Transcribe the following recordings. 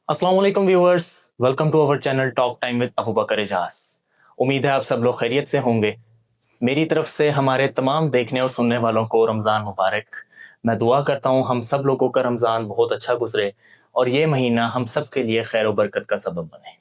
अस्सलाम वालेकुम viewers, welcome to our channel talk time with Abu Bakar Ejaz. उम्मीद है आप सब लोग खैरियत से होंगे। मेरी तरफ से हमारे तमाम देखने और सुनने वालों को रमज़ान मुबारक। मैं दुआ करता हूँ हम सब लोगों का रमज़ान बहुत अच्छा गुजरे और ये महीना हम सब के लिए खैर व बरकत का सबब बने।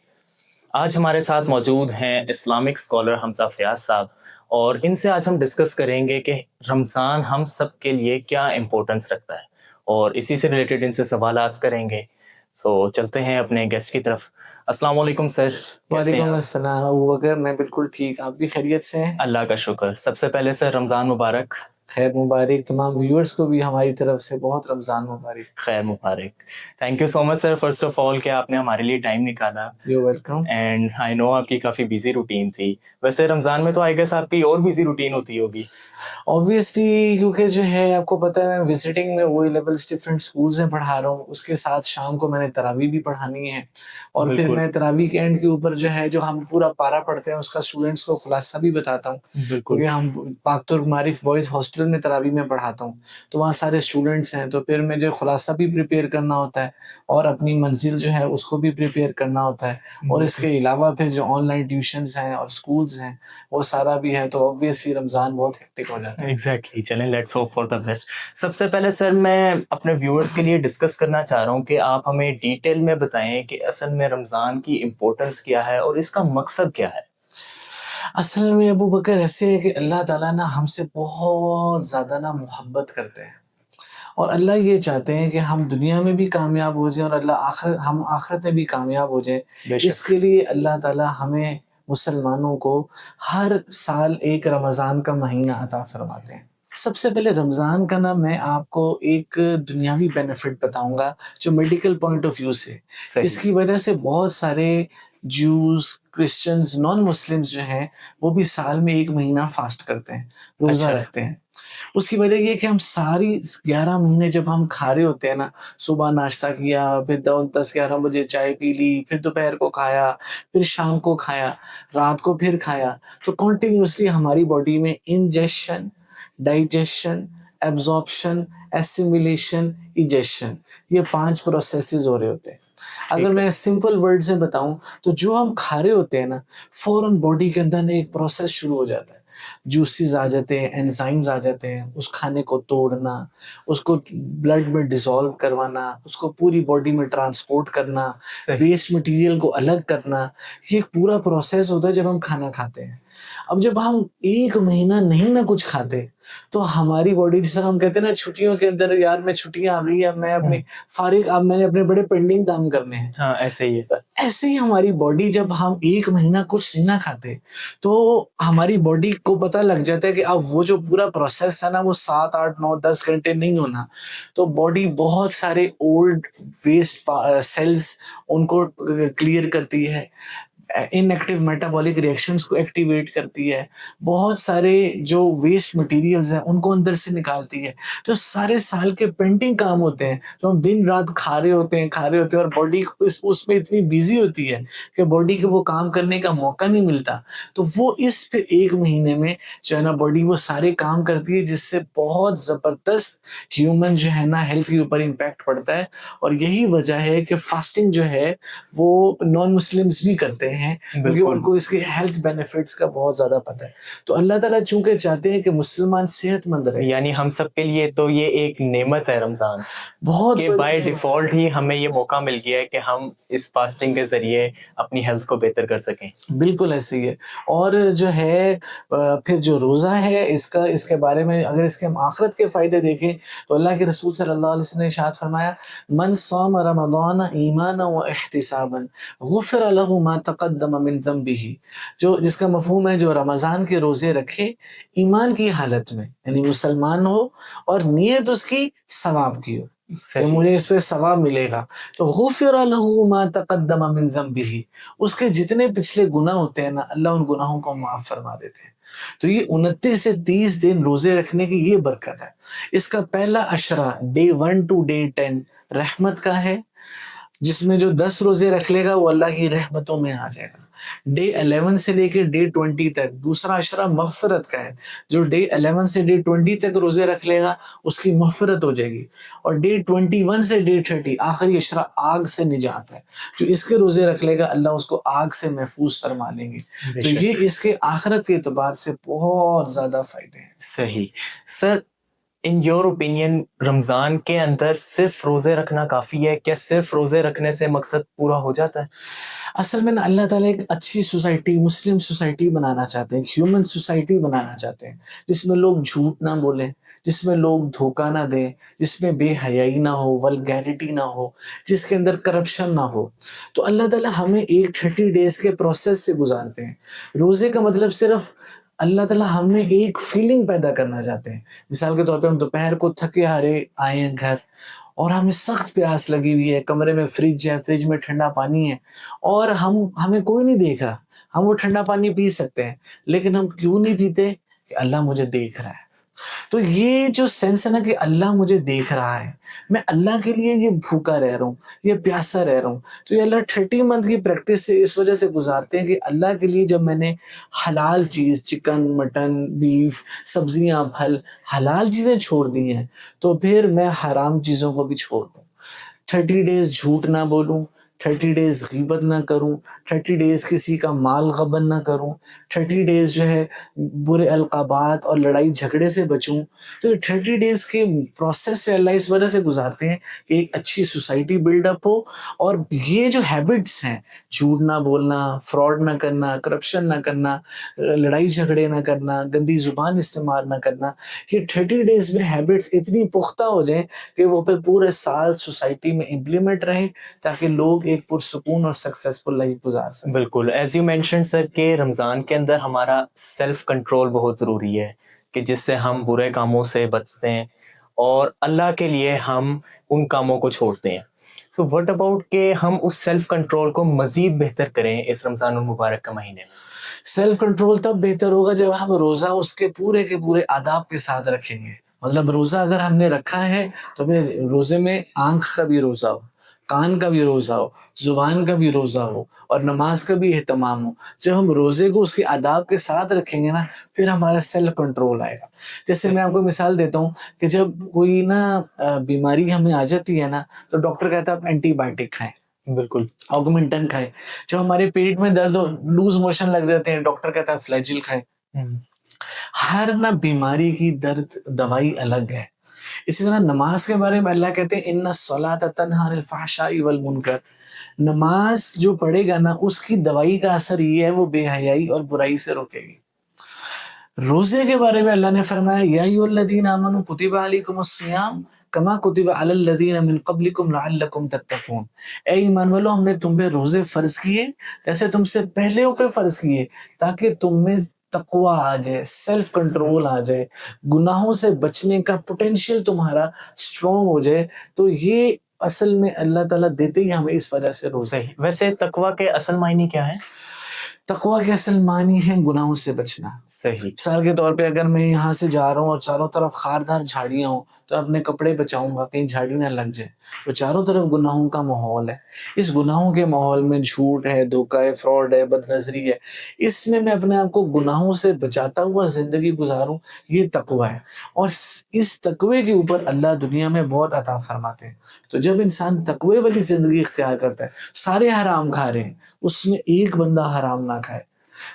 आज हमारे साथ मौजूद हैं इस्लामिक स्कॉलर हमजा फयाज साहब और इनसे आज हम डिस्कस करेंगे कि रमज़ान हम सब के लिए क्या इम्पोर्टेंस रखता है और इसी से रिलेटेड इनसे सवालात करेंगे। सो चलते हैं अपने गेस्ट की तरफ। अस्सलाम वालेकुम सर, कैसे हैं वालेकुम आप? अस्सलाम अबू बकर, मैं बिल्कुल ठीक। आप भी खैरियत से हैं? अल्लाह का शुक्र। सबसे पहले सर रमज़ान मुबारक। खैर मुबारक। तमाम व्यूअर्स को भी हमारी तरफ से बहुत रमज़ान मुबारक। खैर मुबारक। Thank you so much sir first of all कि आपने हमारे लिए टाइम निकाला you welcome. And I know आपकी काफ़ी बिजी रूटीन थी। वैसे रमज़ान में तो आई गेस आपकी और बिजी रूटीन होती होगी। ऑब्वियसली, क्योंकि जो है आपको पता है मैं विजिटिंग में वही लेवल्स डिफरेंट स्कूल्स में पढ़ा रहा हूँ, उसके साथ शाम को मैंने तरावी भी पढ़ानी है और फिर बिल्कुल मैं तरावी के एंड के ऊपर जो है जो हम पूरा पारा पढ़ते हैं उसका स्टूडेंट्स को खुलासा भी बताता हूँ, बिल्कुल क्योंकि हम पाक तुर्क मारिफ बॉयज़ हॉस्टल में तरावी में पढ़ाता हूँ, तो वहाँ सारे स्टूडेंट्स हैं, तो फिर मुझे खुलासा भी प्रिपेयर करना होता है और अपनी मंजिल जो है उसको भी प्रिपेयर करना होता है और इसके अलावा फिर जो ऑनलाइन ट्यूशन्स हैं और स्कूल्स हैं वो सारा भी है, तो ऑब्वियसली रमज़ान बहुत हेक्टिक हो जाता है। एग्जैक्टली चलें, let's hope for the best. सबसे पहले सर मैं अपने व्यूअर्स के लिए डिस्कस करना चाह रहा हूँ कि आप हमें डिटेल में बताएं कि असल में रमज़ान की इम्पोर्टेंस क्या है और इसका मकसद क्या है। असल में अबू बकर ऐसे है कि अल्लाह ताला ना हमसे बहुत ज़्यादा ना मोहब्बत करते हैं और अल्लाह ये चाहते हैं कि हम दुनिया में भी कामयाब हो जाएं और हम आखिरत में भी कामयाब हो जाएं। बेशक। इसके लिए अल्लाह ताला हमें मुसलमानों को हर साल एक रमज़ान का महीना अता फरमाते हैं। सबसे पहले रमज़ान का ना मैं आपको एक दुनियावी बेनिफिट बताऊंगा जो मेडिकल पॉइंट ऑफ व्यू से, सही। जिसकी वजह से बहुत सारे ज्यूज, क्रिश्चियंस, नॉन मुस्लिम्स जो हैं वो भी साल में एक महीना फास्ट करते हैं, रोज़ा अच्छा। रखते हैं। उसकी वजह ये है कि हम सारी 11 महीने जब हम खा रहे होते हैं ना, सुबह नाश्ता किया, फिर 10-11 बजे चाय पी ली, फिर दोपहर को खाया, फिर शाम को खाया, रात को फिर खाया, तो कंटिन्यूअसली हमारी बॉडी में ingestion, digestion, absorption, assimilation, egestion, ये 5 प्रोसेसेस हो रहे होते हैं। अगर ठीक है। मैं सिंपल वर्ड्स में बताऊं तो जो हम खा रहे होते हैं ना, फौरन बॉडी के अंदर ना एक प्रोसेस शुरू हो जाता है। जूसेस आ जाते हैं, एंजाइम्स आ जाते हैं, उस खाने को तोड़ना, उसको ब्लड में डिसॉल्व करवाना, उसको पूरी बॉडी में ट्रांसपोर्ट करना, सही। वेस्ट मटेरियल को अलग करना, ये एक पूरा प्रोसेस होता है जब हम खाना खाते हैं। अब जब हम एक महीना नहीं ना कुछ खाते तो हमारी बॉडी, जैसे हम कहते हैं ना छुट्टियों के अंदर, यार मैं छुट्टियां आ गई, अब मैं अपनी फारिग, अब मैंने अपने बड़े पेंडिंग काम करने हैं, हाँ ऐसे ही है। तो ऐसे ही हमारी बॉडी, जब हम एक महीना कुछ नहीं ना खाते तो हमारी बॉडी को पता लग जाता है कि अब वो जो पूरा प्रोसेस है ना वो 7, 8, 9, 10 घंटे नहीं होना, तो बॉडी बहुत सारे ओल्ड वेस्ट सेल्स उनको क्लियर करती है, इनएक्टिव मेटाबॉलिक रिएक्शंस को एक्टिवेट करती है, बहुत सारे जो वेस्ट मटेरियल्स हैं उनको अंदर से निकालती है। तो सारे साल के पेंडिंग काम होते हैं जो हम दिन रात खा रहे होते हैं और बॉडी इस उसमें इतनी बिजी होती है कि बॉडी को वो काम करने का मौका नहीं मिलता। तो वो इस फिर एक महीने में जो है ना बॉडी वो सारे काम करती है, जिससे बहुत ज़बरदस्त ह्यूमन जो है ना हेल्थ के ऊपर इम्पैक्ट पड़ता है। और यही वजह है कि फास्टिंग जो है वो नॉन मुस्लिम्स भी करते हैं, क्योंकि बिल्कुल। उनको इसके हेल्थ बेनिफिट्स का बहुत ज़्यादा पता है। तो अल्लाह ताला चूंकि चाहते हैं कि मुसलमान सेहतमंद रहे, यानी हम सब के लिए तो ये एक नेमत है रमज़ान बहुत कि बड़ी बाय नेमत डिफ़ॉल्ट है। ही हमें ये मौका मिल गया है कि हम इस फास्टिंग के ज़रिए अपनी हेल्थ को बेहतर कर सकें। बिल्कुल ऐसे ही है। और जो है फिर जो रोज़ा है इसका, इसके बारे में अगर इसके हम आखिरत के फ़ायदे देखें तो अल्लाह के रसूल सल्लल्लाहु अलैहि वसल्लम ने इरशाद फरमाया, मन साम रमज़ान ईमाना व इह्तिसाबन गुफ़िर लहु मा तक़द्दम मिन ज़ंबिही। जो जिसका मफ़हूम है जो रमज़ान के रोज़े रखे ईमान की हालत में, यानी मुसलमान हो और नीयत उसकी सवाब की हो कि सही। मुझे इस पे सवाब मिलेगा, तो गुफ़िर लहु मा तक़द्दम मिन ज़ंबिही, उसके जितने पिछले गुनाह होते हैं ना अल्लाह उन गुनाहों को माफ फरमा देते हैं। तो ये 29 से 30 दिन रोजे रखने की ये बरकत है। इसका पहला अशरा डे 1 टू डे 10 रहमत का है, जिसमें जो 10 रोजे रख लेगा वो अल्लाह की रहमतों में आ जाएगा। डे 11 से लेके डे 20 तक दूसरा अशरा मगफरत का है। जो डे 11 से डे 20 तक रोजे रख लेगा उसकी मगफरत हो जाएगी। और डे 21 से डे 30 आखिरी अशरा आग से निजात है। जो इसके रोजे रख लेगा अल्लाह उसको आग से महफूज फरमा लेंगे। तो ये इसके आखिरत के एतबार से बहुत ज्यादा फायदे हैं। सही sir, in your opinion Ramzan के अंदर सिर्फ रोजे रखना काफी है क्या? सिर्फ रोजे रखने से मकसद पूरा हो जाता है? असल में ना अल्लाह ताला एक अच्छी सोसाइटी, मुस्लिम सोसाइटी बनाना चाहते हैं, ह्यूमन सोसाइटी बनाना चाहते हैं, जिसमें लोग झूठ ना बोलें, जिसमें लोग धोखा ना दें, जिसमें बेहयाई ना हो, वल्गैरिटी ना हो, जिसके अंदर करप्शन ना हो। तो अल्लाह ताला हमें एक 30 डेज के प्रोसेस से गुजारते हैं। रोज़े का मतलब सिर्फ अल्लाह ताला हमें एक फीलिंग पैदा करना चाहते हैं। मिसाल के तौर पे हम दोपहर को थके हारे आए हैं घर और हमें सख्त प्यास लगी हुई है, कमरे में फ्रिज है, फ्रिज में ठंडा पानी है और हमें कोई नहीं देख रहा। हम वो ठंडा पानी पी सकते हैं, लेकिन हम क्यों नहीं पीते? कि अल्लाह मुझे देख रहा है। तो ये जो सेंस है ना कि अल्लाह मुझे देख रहा है, मैं अल्लाह के लिए ये भूखा रह रहा हूँ, ये प्यासा रह रहा हूँ। तो ये अल्लाह 30 मंथ की प्रैक्टिस से इस वजह से गुजारते हैं कि अल्लाह के लिए जब मैंने हलाल चीज़, चिकन, मटन, बीफ, सब्जियाँ, फल, हलाल चीज़ें छोड़ दी हैं, तो फिर मैं हराम चीज़ों को भी छोड़ दूँ। 30 डेज़ झूठ ना बोलूँ, 30 डेज़ गीबत ना करूँ, 30 डेज़ किसी का माल गबन ना करूँ, 30 डेज़ जो है बुरे अलक़ाबात और लड़ाई झगड़े से बचूँ। तो ये 30 डेज़ के प्रोसेस से अल्लाह इस वजह से गुज़ारते हैं कि एक अच्छी सोसाइटी बिल्डअप हो और ये जो हैबिट्स हैं, झूठ ना बोलना, फ्रॉड ना करना, करप्शन ना करना, लड़ाई झगड़े ना करना, गंदी ज़ुबान इस्तेमाल ना करना, ये 30 डेज़ में हैबिट्स इतनी पुख्ता हो जाएँ कि वो फिर पूरे साल सोसाइटी में इम्प्लीमेंट रहें ताकि लोग एक पुरसुकून और सक्सेसफुल लाइफ गुजार सकें। बिल्कुल, एज यू मेंशन सर कि रमज़ान के अंदर हमारा सेल्फ कंट्रोल बहुत ज़रूरी है कि जिससे हम बुरे कामों से बचते हैं और अल्लाह के लिए हम उन कामों को छोड़ते हैं। सो व्हाट अबाउट कि हम उस सेल्फ कंट्रोल को मज़ीद बेहतर करें इस रमज़ान मुबारक के महीने में? सेल्फ कंट्रोल तब बेहतर होगा जब हम रोज़ा उसके पूरे के पूरे आदाब के साथ रखेंगे। मतलब रोज़ा अगर हमने रखा है तो फिर रोज़े में आँख का भी रोज़ा हो, कान का भी रोज़ा हो, ज़ुबान का भी रोज़ा हो और नमाज का भी एहतमाम हो। जब हम रोज़े को उसके आदाब के साथ रखेंगे ना, फिर हमारा सेल्फ कंट्रोल आएगा। जैसे मैं आपको मिसाल देता हूँ कि जब कोई ना बीमारी हमें आ जाती है ना, तो डॉक्टर कहता है आप एंटीबायोटिक खाएँ, बिल्कुल। ऑगमेंटन खाएँ। जब हमारे पेट में दर्द हो, लूज़ मोशन लग जाते हैं, डॉक्टर कहता है फ्लैजिल खाएँ। हर ना बीमारी की दर्द दवाई अलग है। इसी तरह नमाज के बारे में अल्लाह कहते हैं इन्ना सलात तन्हा अनिल फहशाई वल मुनकर। नमाज जो पढ़ेगा ना उसकी दवाई का असर ये है वो बेहयाई और बुराई से रोकेगी। रोजे के बारे में अल्लाह ने फरमाया या अय्युहल्लज़ीना आमनू कुतिबा अलैकुमुस सियाम कमा कुतिबा अलल लज़ीना मिन क़ब्लिकुम लअल्लकुम तत्तक़ून। ए ईमान वालों हमने तुम पे रोजे फर्ज किए जैसे तुमसे पहले पे फर्ज किए ताकि तुम में तकवा आ जाए, सेल्फ कंट्रोल आ जाए, गुनाहों से बचने का पोटेंशियल तुम्हारा स्ट्रॉन्ग हो जाए। तो ये असल में अल्लाह ताला देते ही हमें इस वजह से रोजे। सही। वैसे तकवा के असल मायने क्या है? तकवा के असल मानी है गुनाहों से बचना। सही। मिसाल के तौर पे अगर मैं यहाँ से जा रहा हूँ और चारों तरफ खारदार झाड़ियाँ हों तो अपने कपड़े बचाऊंगा कहीं झाड़ी ना लग जाए। तो चारों तरफ गुनाहों का माहौल है। इस गुनाहों के माहौल में झूठ है, धोखा है, फ्रॉड है, बदनजरी है। इसमें मैं अपने आप को गुनाहों से बचाता हुआ जिंदगी गुजारूं, ये तकवा है। और इस तकवे के ऊपर अल्लाह दुनिया में बहुत अता फरमाते हैं। तो जब इंसान तकवे वाली जिंदगी इख्तियार करता है, सारे हराम खा रहे हैं, उसमें एक बंदा हराम ना खाए।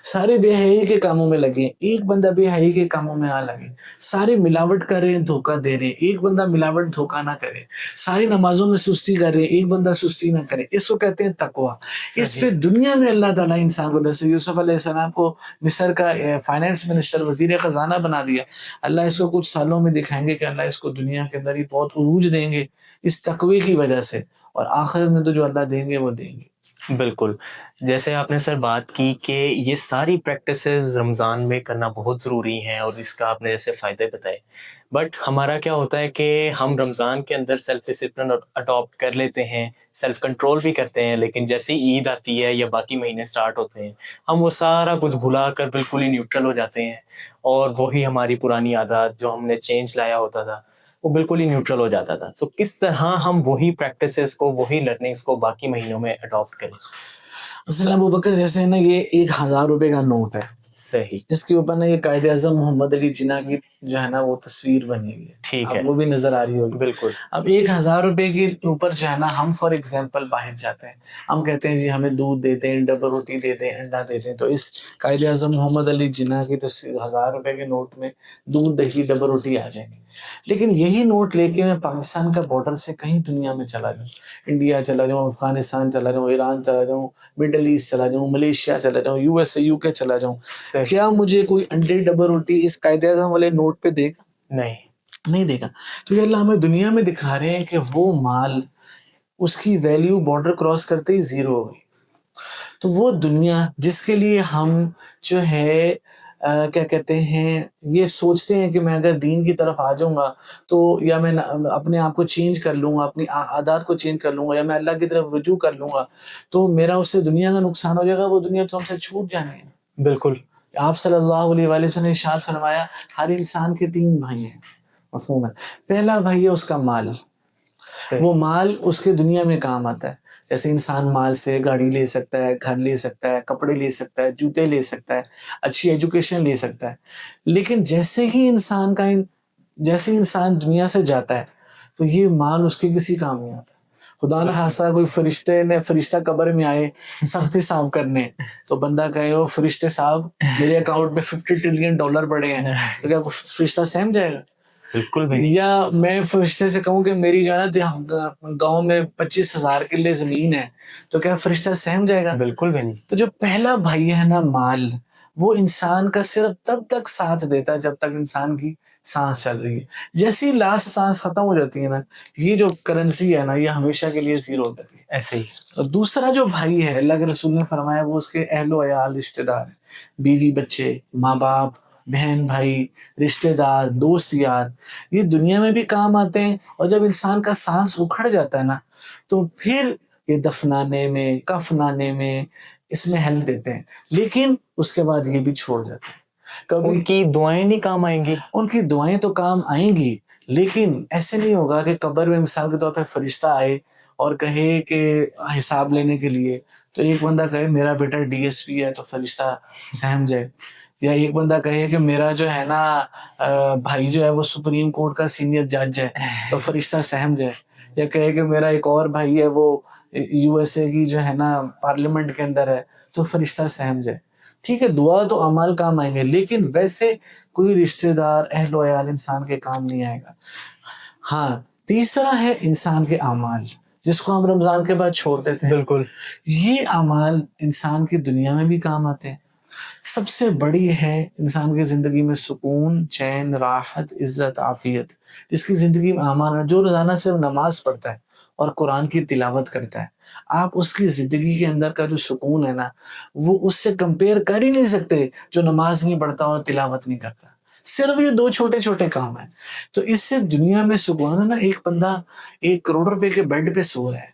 सारे बेहयाई के कामों में लगे, एक बंदा बेहयाई के कामों में आ लगे। सारे मिलावट कर रहे हैं, धोखा दे रहे हैं, एक बंदा मिलावट धोखा ना करे। सारी नमाजों में सुस्ती कर रहे हैं, एक बंदा सुस्ती ना करे। इसको कहते हैं तकवा। इस पे दुनिया में अल्लाह ताला इंसान को, जैसे यूसुफ अलैहिस्सलाम को मिस्र का फाइनेंस मिनिस्टर, वजीर खजाना बना दिया। अल्लाह इसको कुछ सालों में दिखाएंगे कि अल्लाह इसको दुनिया के अंदर ही बहुत उरूज देंगे इस तकवे की वजह से, और आखिरत में तो जो अल्लाह देंगे वो देंगे। बिल्कुल। जैसे आपने सर बात की कि ये सारी प्रैक्टिसेस रमज़ान में करना बहुत ज़रूरी हैं और इसका आपने जैसे फ़ायदे बताए। बट हमारा क्या होता है कि हम रमज़ान के अंदर सेल्फ डिसिप्लिन अडॉप्ट कर लेते हैं, सेल्फ कंट्रोल भी करते हैं, लेकिन जैसे ही ईद आती है या बाकी महीने स्टार्ट होते हैं, हम वो सारा कुछ भुला कर बिल्कुल ही न्यूट्रल हो जाते हैं और वही हमारी पुरानी आदत जो हमने चेंज लाया होता था, वो बिल्कुल ही न्यूट्रल हो जाता था। सो किस तरह हम वही प्रैक्टिसेस को, वही लर्निंग्स को बाकी महीनों में अडॉप्ट करें? مثلا ابو بکر جیسے نا یہ 1000 روپے کا نوٹ ہے, صحیح, اس کے اوپر نا یہ قائد اعظم محمد علی جناح کی جو ہے نا وہ تصویر بنی ہوئی ہے, ٹھیک ہے, آپ وہ بھی نظر آ رہی ہوگی. بالکل, اب 1000 روپے کے اوپر جو ہے نا ہم فار ایگزامپل باہر جاتے ہیں, ہم کہتے ہیں جی ہمیں دودھ دے دیں, ڈبل روٹی دے دیں, انڈا دے دیں, تو اس قائد اعظم محمد علی جناح کی تصویر 1000 روپے کے نوٹ میں دودھ دہی ڈبل روٹی آ جائیں گی. لیکن یہی نوٹ لے کے میں پاکستان کا بارڈر سے کہیں دنیا میں چلا جاؤں, انڈیا چلا جاؤں, افغانستان چلا جاؤں, ایران چلا جاؤں, مڈل ایسٹ چلا جاؤں, ملیشیا چلا جاؤں, یو ایس اے یو کے چلا جاؤں, صحیح, کیا مجھے کوئی انڈے ڈبل روٹی اس قائد اعظم والے نوٹ پہ دے گا؟ نہیں, نہیں دے گا. تو یہ اللہ ہمیں دنیا میں دکھا رہے ہیں کہ وہ مال, اس کی ویلیو بارڈر کراس کرتے ہی زیرو ہو گئی. تو وہ دنیا جس کے لیے ہم جو ہے کیا کہتے ہیں یہ سوچتے ہیں کہ میں اگر دین کی طرف آ جاؤں گا تو یا میں اپنے آپ کو چینج کر لوں گا, اپنی عادات کو چینج کر لوں گا, یا میں اللہ کی طرف رجوع کر لوں گا تو میرا اس سے دنیا کا نقصان ہو جائے گا, وہ دنیا تو ہم سے چھوٹ جانے ہیں. بالکل, آپ صلی اللہ علیہ وآلہ وسلم نے ارشاد فرمایا ہر انسان کے 3 بھائی ہیں, مفہوم ہے. پہلا بھائی ہے اس کا مال, صحیح, وہ مال اس کے دنیا میں کام آتا ہے. جیسے انسان مال سے گاڑی لے سکتا ہے, گھر لے سکتا ہے, کپڑے لے سکتا ہے, جوتے لے سکتا ہے, اچھی ایجوکیشن لے سکتا ہے. لیکن جیسے انسان دنیا سے جاتا ہے تو یہ مال اس کے کسی کام نہیں آتا. خدا نہ خواستہ کوئی فرشتہ قبر میں آئے سخت حساب کرنے, تو بندہ کہے وہ فرشتے صاحب میرے اکاؤنٹ میں $50 ٹریلین پڑے ہیں, تو کیا فرشتہ سہم جائے گا؟ بالکل بھی, یا میں فرشتے سے کہوں کہ میری جو ہے نا گاؤں میں 25,000 کلے زمین ہے, تو کیا فرشتہ سہم جائے گا؟ بالکل بھی نہیں, تو جو پہلا بھائی ہے نا مال, وہ انسان کا صرف تب تک ساتھ دیتا ہے جب تک انسان کی سانس چل رہی ہے. جیسی لاسٹ سانس ختم ہو جاتی ہے نا, یہ جو کرنسی ہے نا یہ ہمیشہ کے لیے زیرو ہو جاتی ہے. ایسے ہی, اور دوسرا جو بھائی ہے اللہ کے رسول نے فرمایا وہ اس کے اہل و عیال رشتہ دار ہیں, بیوی بچے, ماں باپ, بہن بھائی, رشتہ دار, دوست یار, یہ دنیا میں بھی کام آتے ہیں, اور جب انسان کا سانس اکھڑ جاتا ہے نا تو پھر یہ دفنانے میں, کفنانے میں, اس میں ہیلپ دیتے ہیں. لیکن اس کے بعد یہ بھی چھوڑ جاتے ہیں. کبھی ان کی دعائیں نہیں کام آئیں گی, ان کی دعائیں تو کام آئیں گی, لیکن ایسے نہیں ہوگا کہ قبر میں مثال کے طور پہ فرشتہ آئے اور کہے کہ حساب لینے کے لیے, تو ایک بندہ کہے میرا بیٹا DSP ہے تو فرشتہ سہم جائے, یا ایک بندہ کہے کہ میرا جو ہے نا بھائی جو ہے وہ سپریم کورٹ کا سینئر جج ہے تو فرشتہ سہم جائے, یا کہے کہ میرا ایک اور بھائی ہے وہ USA کی جو ہے نا پارلیمنٹ کے اندر ہے تو فرشتہ سہم جائے. ٹھیک ہے, دعا تو اعمال کام آئیں گے, لیکن ویسے کوئی رشتہ دار, اہل و عیال انسان کے کام نہیں آئے گا. ہاں, تیسرا ہے انسان کے اعمال, جس کو ہم رمضان کے بعد چھوڑ دیتے ہیں. بالکل, یہ اعمال انسان کی دنیا میں بھی کام آتے ہیں. سب سے بڑی ہے انسان کی زندگی میں سکون, چین, راحت, عزت, عافیت. جس کی زندگی میں امان ہے, جو روزانہ صرف نماز پڑھتا ہے اور قرآن کی تلاوت کرتا ہے, آپ اس کی زندگی کے اندر کا جو سکون ہے نا وہ اس سے کمپیئر کر ہی نہیں سکتے جو نماز نہیں پڑھتا اور تلاوت نہیں کرتا. صرف یہ 2 چھوٹے چھوٹے کام ہیں, تو اس سے دنیا میں سکون ہے نا. ایک بندہ 1 کروڑ روپے کے بیڈ پہ سو ہے,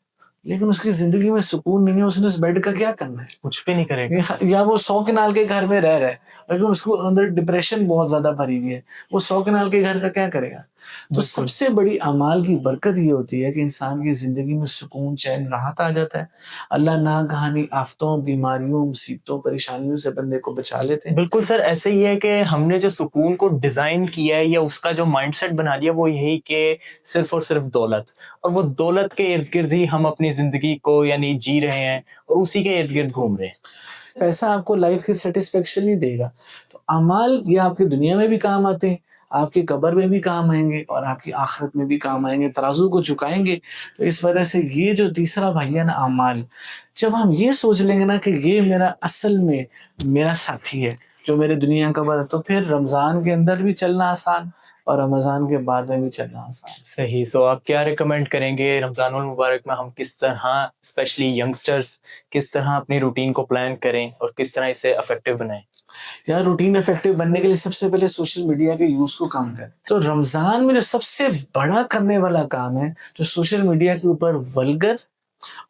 لیکن اس کی زندگی میں سکون نہیں ہے, اس نے اس بیڈ کا کیا کرنا ہے؟ کچھ بھی نہیں کرے گا, یا وہ 100 کنال کے گھر میں رہ رہا ہے لیکن اس کو اندر ڈپریشن بہت زیادہ بھری ہوئی ہے, وہ 100 کنال کے گھر کا کیا کرے گا؟ تو سب سے بڑی اعمال کی برکت یہ ہوتی ہے کہ انسان کی زندگی میں سکون, چین, راحت آ جاتا ہے. اللہ ناگہانی آفتوں, بیماریوں, مصیبتوں, پریشانیوں سے بندے کو بچا لیتے ہیں. بالکل سر, ایسے ہی ہے کہ ہم نے جو سکون کو ڈیزائن کیا ہے یا اس کا جو مائنڈ سیٹ بنا لیا وہ یہی کہ صرف اور صرف دولت, اور وہ دولت کے ارد گرد ہی ہم اپنی زندگی کو یعنی جی رہے ہیں اور اسی کے ارد گرد گھوم رہے ہیں. پیسہ آپ کو لائف کی سیٹسفیکشن نہیں دے گا, تو اعمال یہ آپ کی دنیا میں بھی کام آتے ہیں, آپ کی قبر میں بھی کام آئیں گے اور آپ کی آخرت میں بھی کام آئیں گے, ترازو کو جھکائیں گے. تو اس وجہ سے یہ جو تیسرا بھائی ہے نا اعمال, جب ہم یہ سوچ لیں گے نا کہ یہ میرا اصل میں میرا ساتھی ہے جو میرے دنیا کا بر, تو پھر رمضان کے اندر بھی چلنا آسان اور رمضان کے بعد میں بھی چلنا آسان. صحیح. سو آپ کیا ریکمینڈ کریں گے رمضان المبارک میں ہم کس طرح اسپیشلی ینگسٹرز کس طرح اپنی روٹین کو پلان کریں اور کس طرح اسے افیکٹو بنائیں؟ یار روٹین افیکٹو بننے کے لیے سب سے پہلے سوشل میڈیا کے یوز کو کم کریں. تو رمضان میں جو سب سے بڑا کرنے والا کام ہے جو سوشل میڈیا کے اوپر ولگر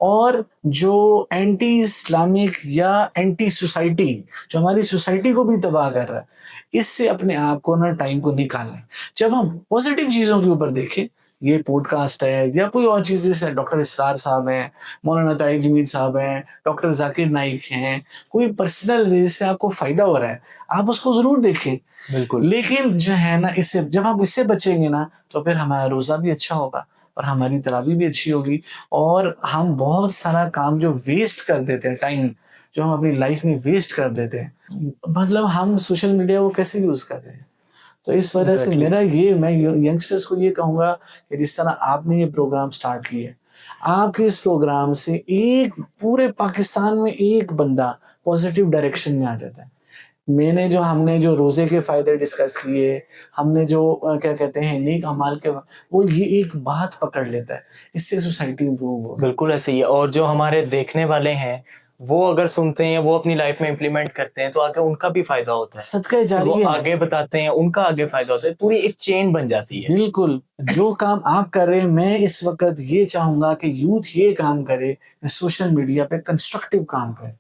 اور جو اینٹی اسلامک یا اینٹی سوسائٹی جو ہماری سوسائٹی کو بھی تباہ کر رہا ہے, اس سے اپنے آپ کو نا ٹائم کو نکالیں. جب ہم پازیٹیو چیزوں کے اوپر دیکھیں یہ پوڈ کاسٹ ہے یا کوئی اور چیز، جیسے ڈاکٹر اسرار صاحب ہیں، مولانا طاہر جمیل صاحب ہیں، ڈاکٹر ذاکر نائک ہیں، کوئی پرسنل جس سے آپ کو فائدہ ہو رہا ہے آپ اس کو ضرور دیکھیں. بالکل لیکن جو ہے نا اس سے جب ہم اس سے بچیں گے نا تو پھر ہمارا روزہ بھی اچھا ہوگا اور ہماری تراویح بھی اچھی ہوگی، اور ہم بہت سارا کام جو ویسٹ کر دیتے ہیں، ٹائم جو ہم اپنی لائف میں ویسٹ کر دیتے ہیں، مطلب ہم سوشل میڈیا کو کیسے یوز کر رہے ہیں. تو اس وجہ سے ایگزیکٹلی. میرا یہ، میں ینگسٹرز کو یہ کہوں گا کہ جس طرح آپ نے یہ پروگرام سٹارٹ کیا ہے، آپ کے اس پروگرام سے ایک پورے پاکستان میں ایک بندہ پازیٹیو ڈائریکشن میں آ جاتا ہے. ہم نے جو روزے کے فائدے ڈسکس کیے، ہم نے جو کیا کہتے ہیں نیک اعمال کے، وہ یہ ایک بات پکڑ لیتا ہے، اس سے سوسائٹی امپروو ہوگی. بالکل ایسے ہی ہے. اور جو ہمارے دیکھنے والے ہیں وہ اگر سنتے ہیں، وہ اپنی لائف میں امپلیمنٹ کرتے ہیں تو آگے ان کا بھی فائدہ ہوتا ہے. صدقہ وہ جاریہ ہے. آگے بتاتے ہیں، ان کا آگے فائدہ ہوتا ہے. پوری ایک چین بن جاتی ہے. بالکل جو کام آپ کر رہے ہیں، میں اس وقت یہ چاہوں گا کہ یوتھ یہ کام کرے کہ سوشل میڈیا پہ کنسٹرکٹیو کام کرے،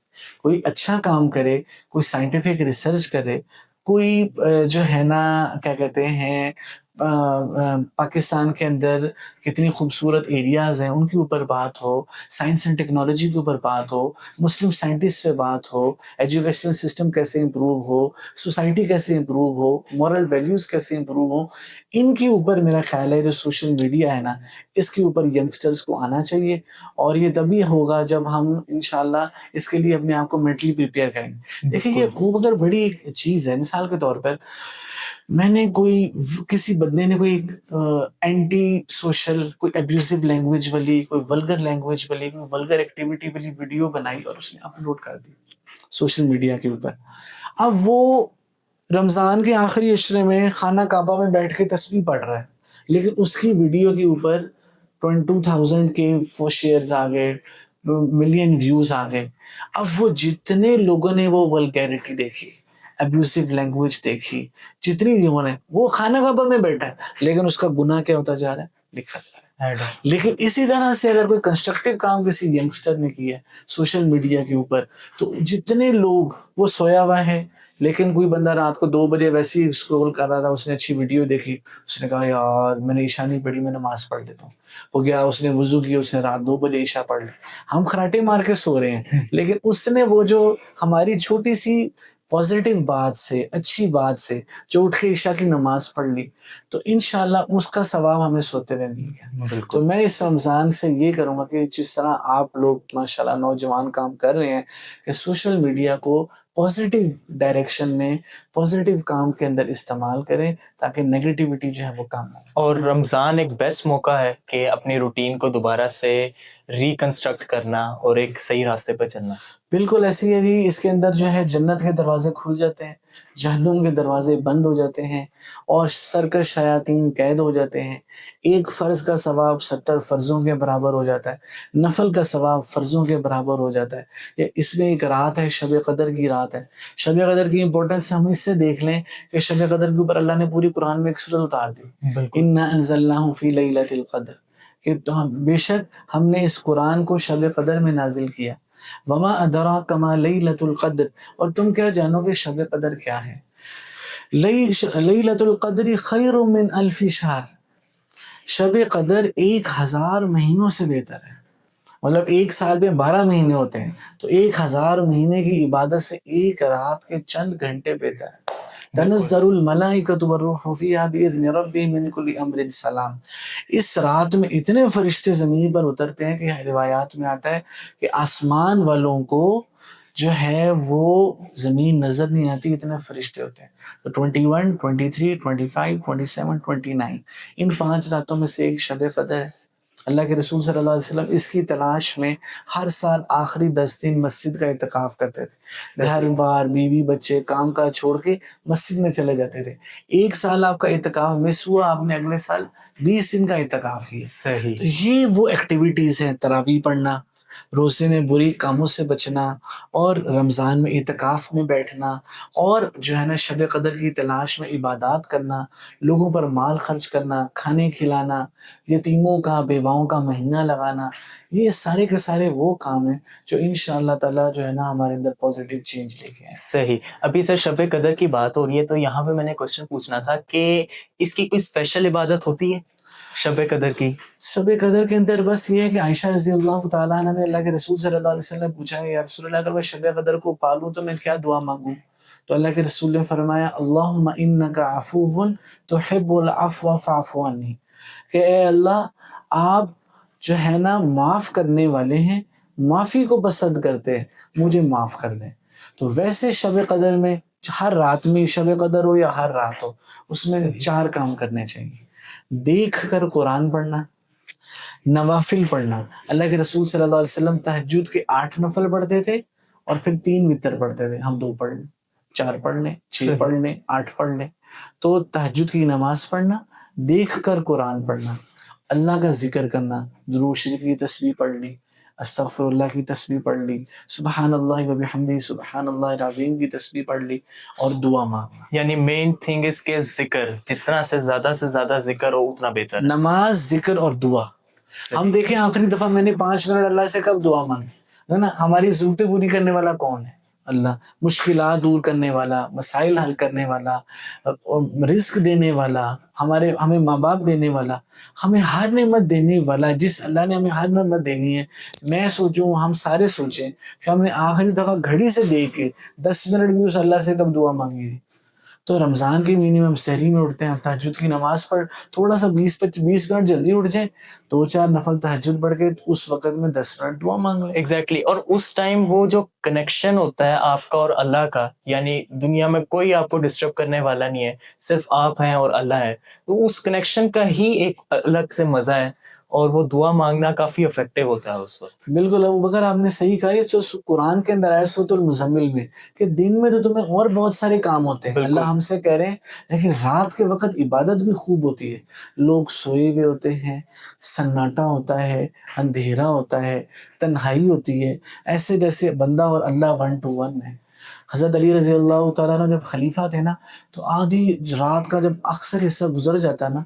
کوئی اچھا کام کرے، کوئی سائنٹیفک ریسرچ کرے، کوئی جو ہے نا کیا کہتے ہیں پاکستان کے اندر کتنی خوبصورت ایریاز ہیں ان کے اوپر بات ہو، سائنس اینڈ ٹیکنالوجی کے اوپر بات ہو، مسلم سائنٹسٹ سے بات ہو، ایجوکیشنل سسٹم کیسے امپروو ہو، سوسائٹی کیسے امپروو ہو، مورل ویلیوز کیسے امپروو ہو. ان کے اوپر میرا خیال ہے جو سوشل میڈیا ہے نا، اس کے اوپر ینگسٹرز کو آنا چاہیے، اور یہ تبھی ہوگا جب ہم انشاءاللہ اس کے لیے اپنے آپ کو مینٹلی پریپیئر کریں گے. دیکھیں یہ خوب اگر بڑی ایک چیز ہے، مثال کے طور پر میں نے کسی بندے نے کوئی اینٹی سوشل، کوئی ابیوزو لینگویج والی، کوئی ولگر لینگویج والی، کوئی ولگر ایکٹیویٹی والی ویڈیو بنائی اور اس نے اپلوڈ کر دی سوشل میڈیا کے اوپر. اب وہ رمضان کے آخری عشرے میں خانہ کعبہ میں بیٹھ کے تسبیح پڑھ رہا ہے، لیکن اس کی ویڈیو کے اوپر 22,000 کے شیئرز آ گئے، ملین ویوز آ گئے. اب وہ جتنے لوگوں نے وہ ولگیرٹی دیکھی، ابیوسو لینگویج دیکھی، جتنی لوگوں نے، وہ خانہ کعبہ میں بیٹھا ہے لیکن اس کا گناہ کیا ہوتا جا رہا ہے، لکھا جا رہا ہے. لیکن اسی طرح سے اگر کوئی کنسٹرکٹیو کام کسی ینگسٹر نے کیا ہے سوشل میڈیا کے اوپر، تو جتنے لوگ، وہ سویا ہوا ہے لیکن کوئی بندہ رات کو 2 بجے ویسے ہی اسکرول کر رہا تھا، اس نے اچھی ویڈیو دیکھی، اس نے کہا یار میں نے عشاء نہیں پڑھی، میں نماز پڑھ لیتا ہوں. وہ گیا، اس نے وضو کیا، اس نے رات 2 بجے عشاء پڑھ لی. ہم خراٹے مار کے سو رہے ہیں لیکن اس نے وہ جو ہماری چھوٹی سی پازیٹیو بات سے، اچھی بات سے جو اٹھ کے عشاء کی نماز پڑھ لی، تو انشاءاللہ اس کا ثواب ہمیں سوتے ہوئے مل گیا. تو میں اس رمضان سے یہ کروں گا کہ جس طرح آپ لوگ ماشاءاللہ نوجوان کام کر رہے ہیں کہ سوشل میڈیا کو پازیٹیو ڈائریکشن میں، پازیٹیو کام کے اندر استعمال کریں تاکہ نیگیٹیوٹی جو ہے وہ کم ہو. اور رمضان ایک بیسٹ موقع ہے کہ اپنی روٹین کو دوبارہ سے ریکنسٹرکٹ کرنا اور ایک صحیح راستے پہ چلنا. بالکل ایسے ہی ہے جی. اس کے اندر جو ہے جنت کے دروازے کھل جاتے ہیں، جہنم کے دروازے بند ہو جاتے ہیں، اور سرکش شیاطین قید ہو جاتے ہیں. ایک فرض کا ثواب 70 فرضوں کے برابر ہو جاتا ہے، نفل کا ثواب فرضوں کے برابر ہو جاتا ہے. اس میں ایک رات ہے، شب قدر کی رات ہے. شب قدر کی امپورٹنس ہم اس سے دیکھ لیں کہ شب قدر کے اوپر اللہ نے پوری قرآن میں ایک سورت اتار دی، اِنَّا أَنزَلْنَاهُ فِي لَيْلَةِ الْقَدْرِ، کہ بے شک ہم نے اس قرآن کو شب قدر میں نازل کیا. وما ادراک ما لیلۃ القدر، اور تم کیا جانو کہ شب قدر کیا ہے. لیلۃ القدر خیر من الف شہر، شب قدر 1,000 مہینوں سے بہتر ہے. مطلب ایک سال میں 12 مہینے ہوتے ہیں، تو 1,000 مہینے کی عبادت سے ایک رات کے چند گھنٹے بہتر ہے. تنزل الملائکۃ والروح فیہا بإذن ربہم من کل امر سلام. اس رات میں اتنے فرشتے زمین پر اترتے ہیں کہ روایات میں آتا ہے کہ آسمان والوں کو جو ہے وہ زمین نظر نہیں آتی، اتنے فرشتے ہوتے ہیں. تو 21، 23، 25، 27، 29 ان 5 راتوں میں سے ایک شب قدر ہے. اللہ کے رسول صلی اللہ علیہ وسلم اس کی تلاش میں ہر سال آخری 10 دن مسجد کا اعتکاف کرتے تھے. گھر بار، بیوی بچے، کام کاج چھوڑ کے مسجد میں چلے جاتے تھے. 1 سال آپ کا اعتکاف مس ہوا، آپ نے اگلے سال 20 دن کا اعتکاف کیا. صحیح. تو یہ وہ ایکٹیویٹیز ہیں، تراویح پڑھنا، روزے میں بری کاموں سے بچنا، اور رمضان میں اعتکاف میں بیٹھنا، اور جو ہے نا شب قدر کی تلاش میں عبادات کرنا، لوگوں پر مال خرچ کرنا، کھانے کھلانا، یتیموں کا، بیواؤں کا مہینہ لگانا. یہ سارے کے سارے وہ کام ہیں جو انشاءاللہ تعالیٰ جو ہے نا ہمارے اندر پازیٹیو چینج لے کے آئیں. صحیح. ابھی سر شب قدر کی بات ہو رہی ہے تو یہاں پہ میں نے کوشچن پوچھنا تھا کہ اس کی کوئی اسپیشل عبادت ہوتی ہے؟ शब कदर की शब कदर के अंदर बस ये है कि आयशा रजी अल्लाह ताला अन्हा ने अल्लाह के रसूल सल्लल्लाहु अलैहि वसल्लम ने पूछा है, या रसूल अल्लाह, अगर मैं शब कदर को पालूं तो मैं क्या दुआ मांगूं? तो अल्लाह के रसूल ने फरमाया, अल्लाहुम्मा इन्नका अफुव्वुन तुहिब्बुल अफ़्व फ़अफ़ु अन्नी, कि ए अल्लाह, आप जो है ना माफ करने वाले हैं, माफी को पसंद करते हैं, मुझे माफ कर दें। तो वैसे शब कदर में, हर रात में, शब कदर हो या हर रात हो, उसमें सही 4 काम करने चाहिए। देख कर कुरान पढ़ना, नवाफिल पढ़ना। अल्लाह के रसूल सल्लल्लाहु अलैहि वसल्लम तहज्जुद के 8 नफल पढ़ते थे और फिर 3 वितर पढ़ते थे। हम 2 पढ़ लें, 4 पढ़ लें, 6 सही पढ़ लें, 8 पढ़ लें। तो तहज्जुद की नमाज पढ़ना, देख कर कुरान पढ़ना, अल्लाह का जिक्र करना, दुरूद शरीफ की तस्बीह पढ़ ली, अस्तगफिरुल्लाह की तस्बीह पढ़ ली, सुबहानल्लाह व बिहम्दिही सुबहानल्लाहिल अज़ीम की तस्बीह पढ़ ली और दुआ मांगना। यानी मेन थिंग इसके जिक्र, जितना से ज्यादा जिक्र हो उतना बेहतर है। नमाज, जिक्र और दुआ। सही हम देखें आखिरी दफा मैंने 5 मिनट अल्लाह से कब दुआ मांगी, है ना? हमारी ज़रूरतें पूरी करने वाला कौन है? अल्लाह। मुश्किलात दूर करने वाला, मसाइल हल करने वाला, रिस्क देने वाला, हमें माँ बाप देने वाला, हमें हर नेमत देने वाला, जिस अल्लाह ने हमें हर नेमत देनी है। मैं सोचूं, हम सारे सोचें कि हमने आखिरी दफा घड़ी से देख के 10 मिनट भी उस अल्लाह से कब दुआ मांगी थी। तो रमज़ान के महीने में हम सहरी में उठते हैं, हम तहज्जुद की नमाज पढ़, थोड़ा सा 20 मिनट जल्दी उठ जाए, 2-4 नफल तहज्जुद पढ़ के उस वक़्त में 10 मिनट दुआ मांग लें। एग्जैक्टली और उस टाइम वो जो कनेक्शन होता है आपका और अल्लाह का, यानी दुनिया में कोई आपको डिस्टर्ब करने वाला नहीं है, सिर्फ आप हैं और अल्लाह है, तो उस कनेक्शन का ही एक अलग से मजा है और वो दुआ मांगना काफी इफेक्टिव होता है उस वक्त। बिल्कुल अबू बकर, आपने सही कहा। ये तो कुरान के अंदर आया सूरतुल मुज़म्मिल में कि दिन में तो तुम्हें और बहुत सारे काम होते हैं, बिल्कुल अल्लाह हमसे कह रहे हैं, लेकिन रात के वक्त इबादत भी खूब होती है। लोग सोए हुए होते हैं, सन्नाटा होता है, अंधेरा होता है, तन्हाई होती है, ऐसे जैसे बंदा और अल्लाह 1 to 1 है। हज़रत अली रज़ी अल्लाह तआला अन्हु जब खलीफा थे ना, तो आधी रात का जब अक्सर हिस्सा गुजर जाता ना,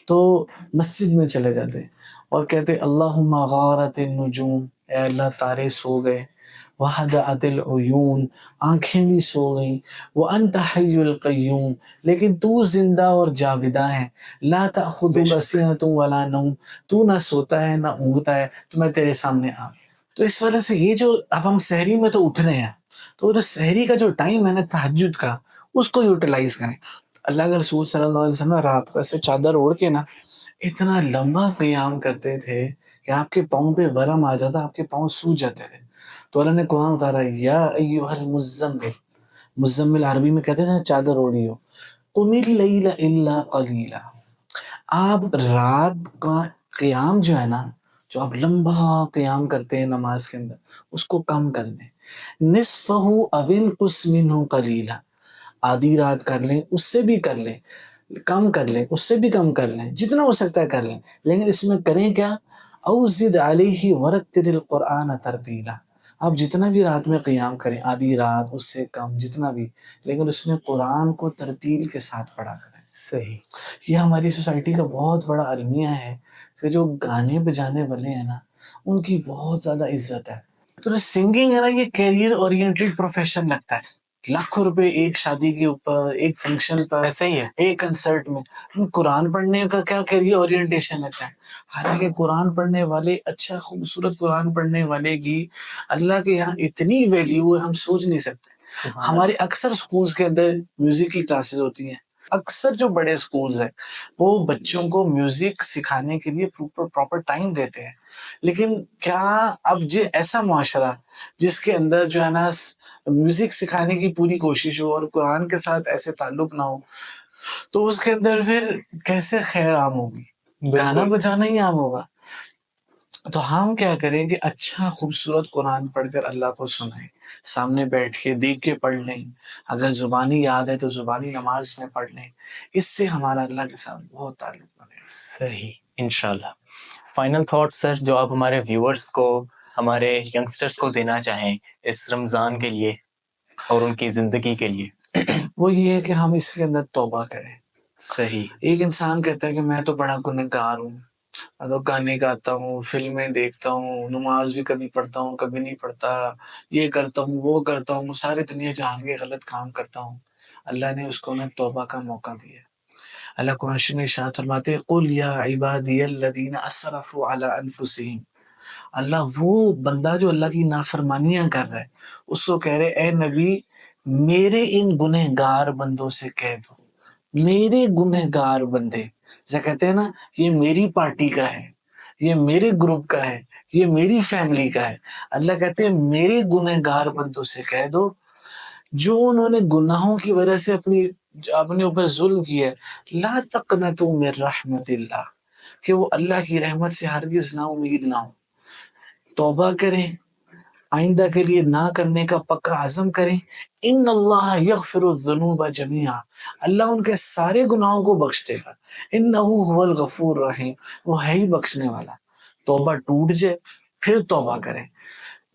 तो मस्जिद में चले जाते और कहते, अल्लाहुम्मा गारतिन नुजूम, ए अल्लाह तारे सो गए, वहदअतिल उयून, आंखें भी सो गईं, व अंत हय्युल क़य्यूम, लेकिन तू जिंदा और जाविदा है, ला तअखुदुका बेशक सिनतुन वला नौम, तू ना सोता है ना ऊँघता है, तो मैं तेरे सामने आ गया। तो इस वजह से ये जो अब हम सहरी में तो उठ रहे हैं, तो वो जो सहरी का जो टाइम है ना तहज्जुद का, उसको यूटिलाइज करें। अल्लाह के रसूल सल्लल्लाहु अलैहि वसल्लम रात को ऐसे चादर ओढ़ के ना इतना लंबा क़याम करते थे कि आपके पाँव पे वरम आ जाता, आपके पाँव सूज जाते थे। तो अल्लाह ने कुरान उतारा, या अय्युहल मुज़्ज़म्मिल, मुज़्ज़म्मिल अरबी में कहते हैं चादर ओढ़ी हो, कुमिल लैला इल्ला क़लीला, आप रात का क़याम जो है ना, जो आप लंबा क़याम करते हैं नमाज के अंदर, उसको कम कर दें। निस्फ़हु अव इनक़ुस मिन्हु क़लीला, आधी रात कर लें, उससे भी कर लें, कम कर लें, उससे भी कम कर लें, जितना हो सकता है कर लें, लेकिन इसमें करें क्या? औ ज़िद अलैहि वरत्तिलिल क़ुरआन तरतीला, आप जितना भी रात में क़याम करें, आधी रात, उससे कम, जितना भी, लेकिन उसमें कुरान को तरतील के साथ पढ़ा करें। सही। ये हमारी सोसाइटी का बहुत बड़ा अलमिया है कि जो गाने बजाने वाले हैं ना, उनकी बहुत ज़्यादा इज्जत है। तो जो सिंगिंग है ना, ये करियर ओरिएंटेड प्रोफेशन लगता है। लाखों रुपए एक शादी के ऊपर, एक फंक्शन पर, ऐसा ही है। एक कंसर्ट में। कुरान पढ़ने का क्या करियर ओरिएंटेशन लगता है? हालांकि कुरान पढ़ने वाले, अच्छा खूबसूरत कुरान पढ़ने वाले की अल्लाह के यहाँ इतनी वैल्यू है, हम सोच नहीं सकते। सुभान हमारे अल्लाह। अक्सर स्कूल्स के अंदर म्यूजिक की क्लासेस होती हैं। अक्सर जो बड़े स्कूल्स हैं, वो बच्चों को म्यूजिक सिखाने के लिए प्रॉपर टाइम देते हैं। लेकिन क्या अब जो ऐसा मुआशरा जिसके अंदर जो है ना म्यूजिक सिखाने की पूरी कोशिश हो और कुरान के साथ ऐसे ताल्लुक ना हो, तो उसके अंदर फिर कैसे खैर आम होगी? गाना बिल्कुल बजाना ही आम होगा। तो हम क्या करें कि अच्छा खूबसूरत कुरान पढ़कर अल्लाह को सुनाएं, सामने बैठ के देख के पढ़ लें, अगर जुबानी याद है तो जुबानी नमाज में पढ़ लें। इससे हमारा अल्लाह के साथ बहुत ताल्लुक बनेगा। सही, इंशाल्लाह। फाइनल थॉट सर, जो आप हमारे व्यूअर्स को, हमारे यंगस्टर्स को देना चाहें इस रमज़ान के लिए और उनकी ज़िंदगी के लिए। वो ये है कि हम इसके अंदर तौबा करें। सही। एक इंसान कहता है कि मैं तो बड़ा गुनहगार हूँ, मैं तो गाने गाता हूँ, फिल्में देखता हूँ, नमाज भी कभी पढ़ता हूँ, कभी नहीं पढ़ता, ये करता हूँ, वो करता हूँ, सारी दुनिया जहान के गलत काम करता हूँ। अल्लाह ने उसको ना तौबा का मौका दिया। اللہ قرآن شریف میں ارشاد فرماتے ہیں قل یا عبادی الذین اسرفوا علی انفسہم، اللہ وہ بندہ جو اللہ کی نافرمانیاں کر رہا ہے اس کو کہہ رہے اے نبی میرے ان گنہگار بندوں سے کہہ دو، میرے گنہگار بندے، جیسے کہتے ہیں نا یہ میری پارٹی کا ہے، یہ میرے گروپ کا ہے، یہ میری فیملی کا ہے، اللہ کہتے ہیں میرے گنہگار بندوں سے کہہ دو جو انہوں نے گناہوں کی وجہ سے اپنے اوپر ظلم کیا ہے، لا تقنطوا من رحمت اللہ، کہ وہ اللہ کی رحمت سے ہرگز نا امید نہ ہو، توبہ کریں، آئندہ کے لیے نہ کرنے کا پکا عزم کریں۔ ان اللہ یغفر الذنوب جميعا، اللہ ان کے سارے گناہوں کو بخش دے گا، انہ هو الغفور الرحیم، وہ ہے ہی بخشنے والا۔ توبہ ٹوٹ جائے پھر توبہ کریں۔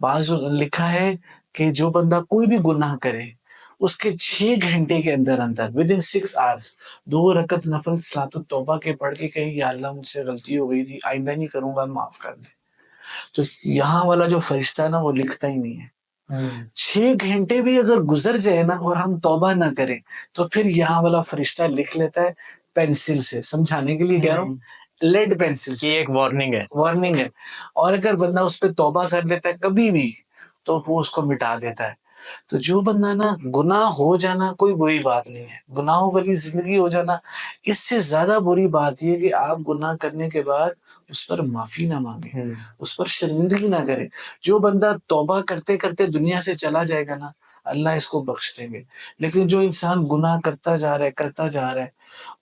بعض لکھا ہے کہ جو بندہ کوئی بھی گناہ کرے اس کے 6 گھنٹے کے اندر ود ان 6 hours 2 رکعت نفل صلاۃ التوبہ کے پڑھ کے کہیں یا اللہ مجھ سے غلطی ہو گئی تھی آئندہ نہیں کروں گا معاف کر دے، تو یہاں والا جو فرشتہ ہے نا وہ لکھتا ہی نہیں ہے۔ 6 گھنٹے بھی اگر گزر جائے نا اور ہم توبہ نہ کریں تو پھر یہاں والا فرشتہ لکھ لیتا ہے پینسل سے، سمجھانے کے لیے کہہ رہا ہوں، لیڈ پینسل سے، یہ ایک وارننگ ہے۔ وارننگ ہے، اور اگر بندہ اس پہ توبہ کر لیتا ہے کبھی بھی تو وہ اس کو مٹا دیتا ہے۔ تو جو بندہ نا گناہ ہو جانا کوئی بری بات نہیں ہے، گناہوں والی زندگی ہو جانا اس سے زیادہ بری بات یہ کہ آپ گناہ کرنے کے بعد اس پر معافی نہ مانگیں، اس پر شرمندگی نہ کریں۔ جو بندہ توبہ کرتے کرتے دنیا سے چلا جائے گا نا اللہ اس کو بخش دیں گے، لیکن جو انسان گناہ کرتا جا رہا ہے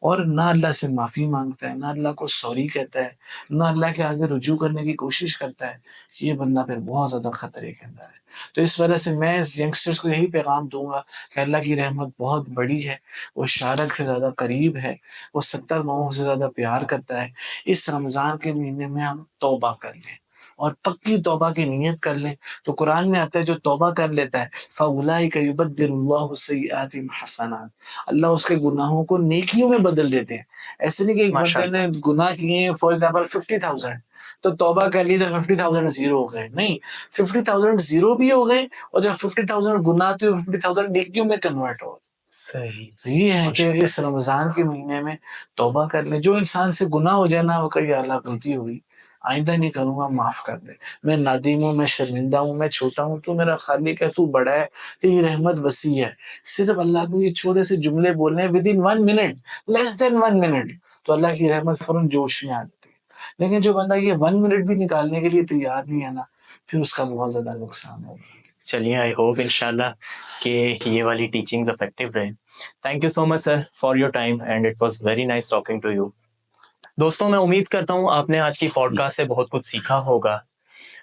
اور نہ اللہ سے معافی مانگتا ہے، نہ اللہ کو سوری کہتا ہے، نہ اللہ کے آگے رجوع کرنے کی کوشش کرتا ہے، یہ بندہ پھر بہت زیادہ خطرے کے اندر ہے۔ تو اس وجہ سے میں ینگسٹرز کو یہی پیغام دوں گا کہ اللہ کی رحمت بہت بڑی ہے، وہ شارک سے زیادہ قریب ہے، وہ 70 ماہوں سے زیادہ پیار کرتا ہے۔ اس رمضان کے مہینے میں ہم توبہ کر لیں اور پکی توبہ کی نیت کر لیں، تو قرآن میں آتا ہے جو توبہ کر لیتا ہے فَأُولَٰئِكَ يُبَدِّلُ اللَّهُ سَيِّئَاتِهِمْ حَسَنَاتٍ، اللہ اس کے گناہوں کو نیکیوں میں بدل دیتے ہیں۔ ایسے نہیں کہ ایک بندے نے گناہ کیے ہیں فار ایگزامپل 50,000 تو توبہ کر لی تو 50,000 زیرو ہو گئے، نہیں، 50,000 زیرو بھی ہو گئے اور جب 50,000 گناہ تھے 50,000 نیکیوں میں کنورٹ ہو گئے۔ صحیح۔ تو یہ ہے کہ اس رمضان کے مہینے میں توبہ کر لیں، جو انسان سے گناہ ہو جائے نا وہ کہ یا اللہ غلطی ہوئی آئندہ نہیں کروں گا معاف کر دے، میں نادم ہوں، میں شرمندہ ہوں، میں چھوٹا ہوں، تو میرا خالق ہے، تو بڑا ہے، تیری رحمت وسیع ہے۔ صرف اللہ کو یہ چھوٹے سے جملے بولنے with in 1 minute, less than 1 minute, تو اللہ کی رحمت فوراً جوش میں آتی ہے۔ لیکن جو بندہ یہ 1 منٹ بھی نکالنے کے لیے تیار نہیں ہے نا پھر اس کا بہت زیادہ نقصان ہوگا۔ چلیے آئی ہوپ انشاءاللہ کہ یہ والی ٹیچنگز افیکٹو رہے۔ Thank you so much sir for your time and it was very nice talking to you. دوستوں میں امید کرتا ہوں آپ نے آج کی پوڈ کاسٹ سے بہت کچھ سیکھا ہوگا۔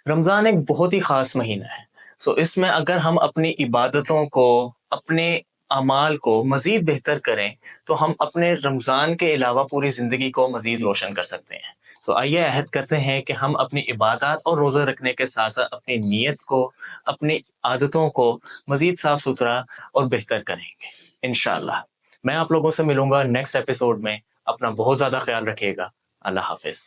رمضان ایک بہت ہی خاص مہینہ ہے، سو اس میں اگر ہم اپنی عبادتوں کو، اپنے اعمال کو مزید بہتر کریں تو ہم اپنے رمضان کے علاوہ پوری زندگی کو مزید روشن کر سکتے ہیں۔ تو آئیے عہد کرتے ہیں کہ ہم اپنی عبادات اور روزہ رکھنے کے ساتھ ساتھ اپنی نیت کو، اپنی عادتوں کو مزید صاف ستھرا اور بہتر کریں گے انشاءاللہ۔ میں آپ لوگوں سے ملوں گا نیکسٹ ایپیسوڈ میں، اپنا بہت زیادہ خیال رکھیے گا، اللہ حافظ۔